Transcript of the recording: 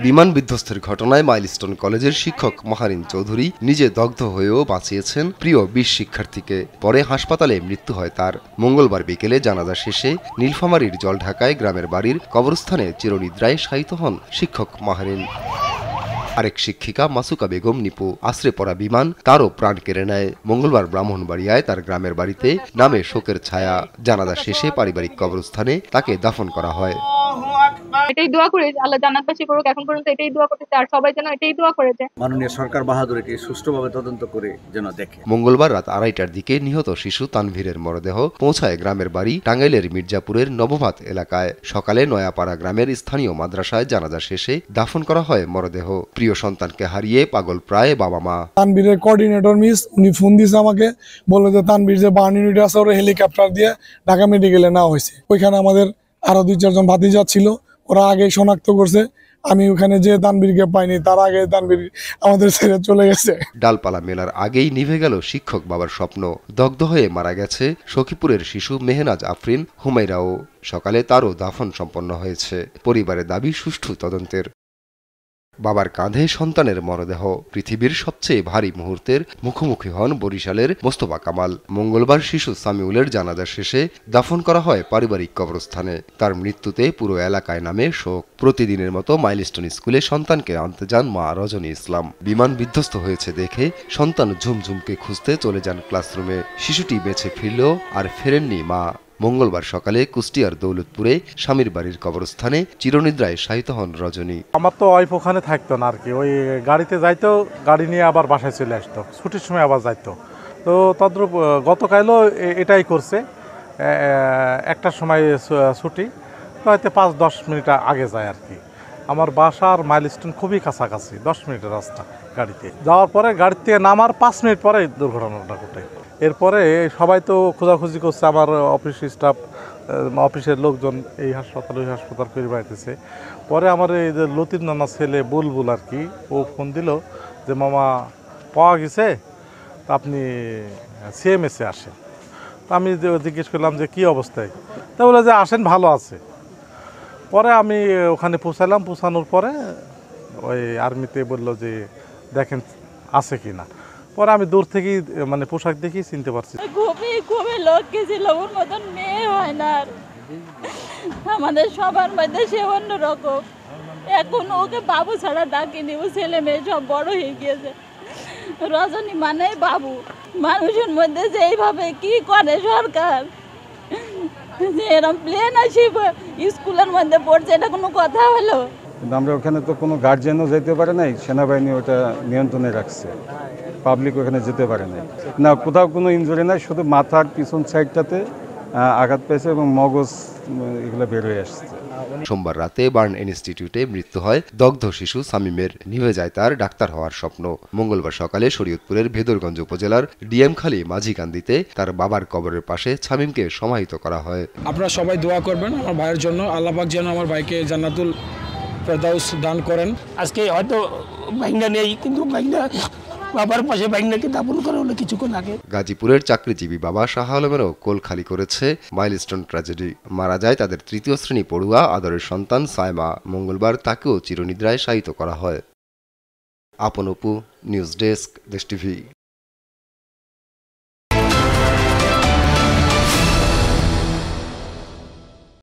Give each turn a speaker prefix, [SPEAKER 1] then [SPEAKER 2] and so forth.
[SPEAKER 1] বিমান বিধ্বস্তের ঘটনায় মাইলস্টোন কলেজের শিক্ষক মাহারিন চৌধুরী নিজে দগ্ধ হয়েও বাঁচিয়েছেন প্রিয় ২০ শিক্ষার্থীকে। পরে হাসপাতালে মৃত্যু হয় তার। মঙ্গলবার বিকেলে জানাজা শেষে নীলফামারীর জলঢাকায় গ্রামের বাড়ির কবরস্থানে চিরনিদ্রায় শায়িত হন শিক্ষক মাহারিন। আরেক শিক্ষিকা মাসুকা বেগম নিপু আশ্রে পড়া বিমান তারও প্রাণ কেড়ে নেয়। মঙ্গলবার ব্রাহ্মণবাড়িয়ায় তার গ্রামের বাড়িতে নামে শোকের ছায়া। জানাজা শেষে পারিবারিক কবরস্থানে তাকে দাফন করা হয়।
[SPEAKER 2] এটাই দোয়া করি আল্লাহ জান্নাতবাসী করুক। এখন পর্যন্ত এটাই দোয়া করতেছে আর সবাই যেন এটাই দোয়া করেছে
[SPEAKER 3] মাননীয় সরকার বাহাদুর এটি সুষ্ঠুভাবে তদন্ত করে যেন দেখে।
[SPEAKER 1] মঙ্গলবার রাত ২:৩০টার দিকে নিহত শিশু তানভীরের মরদেহ পৌঁছায় গ্রামের বাড়ি টাঙ্গাইলের মির্জাপুরের নবভাত এলাকায়। সকালে নয়াপাড়া গ্রামের স্থানীয় মাদ্রাসায় জানাজা শেষে দাফন করা হয় মরদেহ। প্রিয় সন্তানকে হারিয়ে পাগল প্রায় বাবা মা।
[SPEAKER 4] তানভীরের কোঅর্ডিনেটর মিস উনি ফোন দিয়েছে আমাকে, বললো যে তানভীর যে বার্ন ইউনিট আছে ওরা হেলিকপ্টার দিয়ে ঢাকা মেডিকেলে নেওয়া হয়েছে। ওইখানে আমাদের আরো ২-৪ জন ভাতিজা ছিল, ওরা আগে শনাক্ত করছে। আমি ওখানে যে তানভীরকে পাইনি, তার আগে তানভীর আমাদের ছেড়ে চলে গেছে।
[SPEAKER 1] ডালপালা মেলার আগেই নিভে গেল শিক্ষক বাবার স্বপ্ন। দগ্ধ হয়ে মারা গেছে সখীপুরের শিশু মেহনাজ আফরিন হুমাইরাও। সকালে তারও দাফন সম্পন্ন হয়েছে। পরিবারের দাবি সুষ্ঠু তদন্তের। বাবার কাঁধে সন্তানের মরদেহ। পৃথিবীর সবচেয়ে ভারী মুহূর্তের মুখোমুখি হন বরিশালের মোস্তফা কামাল। মঙ্গলবার শিশু সামিউলের জানাজা শেষে দাফন করা হয় পারিবারিক কবরস্থানে। তার মৃত্যুতে পুরো এলাকায় নামে শোক। প্রতিদিনের মতো মাইলস্টোন স্কুলে সন্তানকে আনতে যান মা রজনী ইসলাম। বিমান বিধ্বস্ত হয়েছে দেখে সন্তান ঝুমঝুমকে খুঁজতে চলে যান ক্লাসরুমে। শিশুটি বেঁচে ফিরলেও আর ফেরেননি মা। মঙ্গলবার সকালে কুষ্টিয়ার দৌলতপুরে স্বামীর বাড়ির কবরস্থানে চিরনিদ্রায় শায়িত হন রজনী।
[SPEAKER 5] আমার তো ওয়াইফ ওখানে থাকতো না আর কি, ওই গাড়িতে যাইতো, গাড়ি নিয়ে আবার বাসায় চলে আসতো, ছুটির সময় আবার যাইতো। তো তদ্রূপ গতকালও এটাই করছে। একটার সময় ছুটি, তো হয়তো 5-10 মিনিট আগে যায় আর কি। আমার বাসা আর মাইলস্টোন খুবই কাছাকাছি, 10 মিনিটের রাস্তা গাড়িতে। যাওয়ার পরে গাড়ি থেকে নামার 5 মিনিট পরে দুর্ঘটনাটা ঘটে। এরপরে সবাই তো খোঁজাখুঁজি করছে, আমার অফিস স্টাফ, অফিসের লোকজন এই হাসপাতাল ওই হাসপাতাল করে বেড়াইতেছে। পরে আমার এই যে লতির নানা ছেলে বুলবুল আর কি, ও ফোন দিল যে মামা পাওয়া গেছে, তা আপনি সিএমএসে আসেন। তা আমি জিজ্ঞেস করলাম যে কী অবস্থায়, তা বলে যে আসেন, ভালো আছে। পরে আমি ওখানে পৌঁছালাম, পৌঁছানোর পরে ওই আর্মিতে বললো যে দেখেন আছে কি না। পরে আমি দূর থেকেই মানে পোশাক দেখেই চিনতে পারছি।
[SPEAKER 6] খুবই লোক গেছিল, ওর মতন মেয়ে হয় না। আমাদের সবার মধ্যে সে অন্যরকম। এখন ওকে বাবু ছাড়া ডাকিনি, ও ছেলে মেয়ে সব বড় হয়ে গিয়েছে। রজনী মানে বাবু। মানুষের মধ্যে যে এইভাবে কি করে সরকার, যে এরকম প্লেন আসি স্কুলের মধ্যে পড়ছে, এটা কোনো কথা হলো?
[SPEAKER 7] কিন্তু আমরা ওখানে তো কোনো গার্জিয়ানও যেতে পারে নাই, সেনাবাহিনী ওটা নিয়ন্ত্রণে রাখছে, পাবলিক ওখানে যেতে পারে নাই। না, কোথাও কোনো ইনজুরি নাই, শুধু মাথার পিছন সাইডটাতে আঘাত পেয়েছে এবং মগজ এগুলো বের হয়ে আসছে।
[SPEAKER 1] সোমবার রাতে বার্ন ইনস্টিটিউটে মৃত্যু হয় দগ্ধ শিশু সামিমের। নিভে যায় তার ডাক্তার হওয়ার স্বপ্ন। মঙ্গলবার সকালে শরীয়তপুরের ভেদরগঞ্জ উপজেলার ডিএমখালী মাঝিকান্দিতে তার বাবার কবরের পাশে শামীমকে সমাহিত করা হয়।
[SPEAKER 8] আপনারা সবাই দোয়া করবেন আমার ভাইয়ের জন্য, আল্লাহ পাক যেন আমার ভাইকে জান্নাতুল ফেরদাউস দান করেন।
[SPEAKER 9] আজকে হয়তো বাইঙ্গা নেই, কিন্তু বাইঙ্গা বাবার পাশে বাইঙ্গাকে দাপন করা হলো কিছুক্ষণ আগে।
[SPEAKER 1] গাজীপুরের চাকরিজীবী বাবা শাহ আলমেরও কোল খালি করেছে মাইলস্টোন ট্র্যাজেডি। মারা যায় তাদের ৩য় শ্রেণী পড়ুয়া আদরের সন্তান সায়মা। মঙ্গলবার তাকেও চিরনিদ্রায় শায়িত করা হয়। আপন অপু, নিউজ ডেস্ক, দেশ টিভি।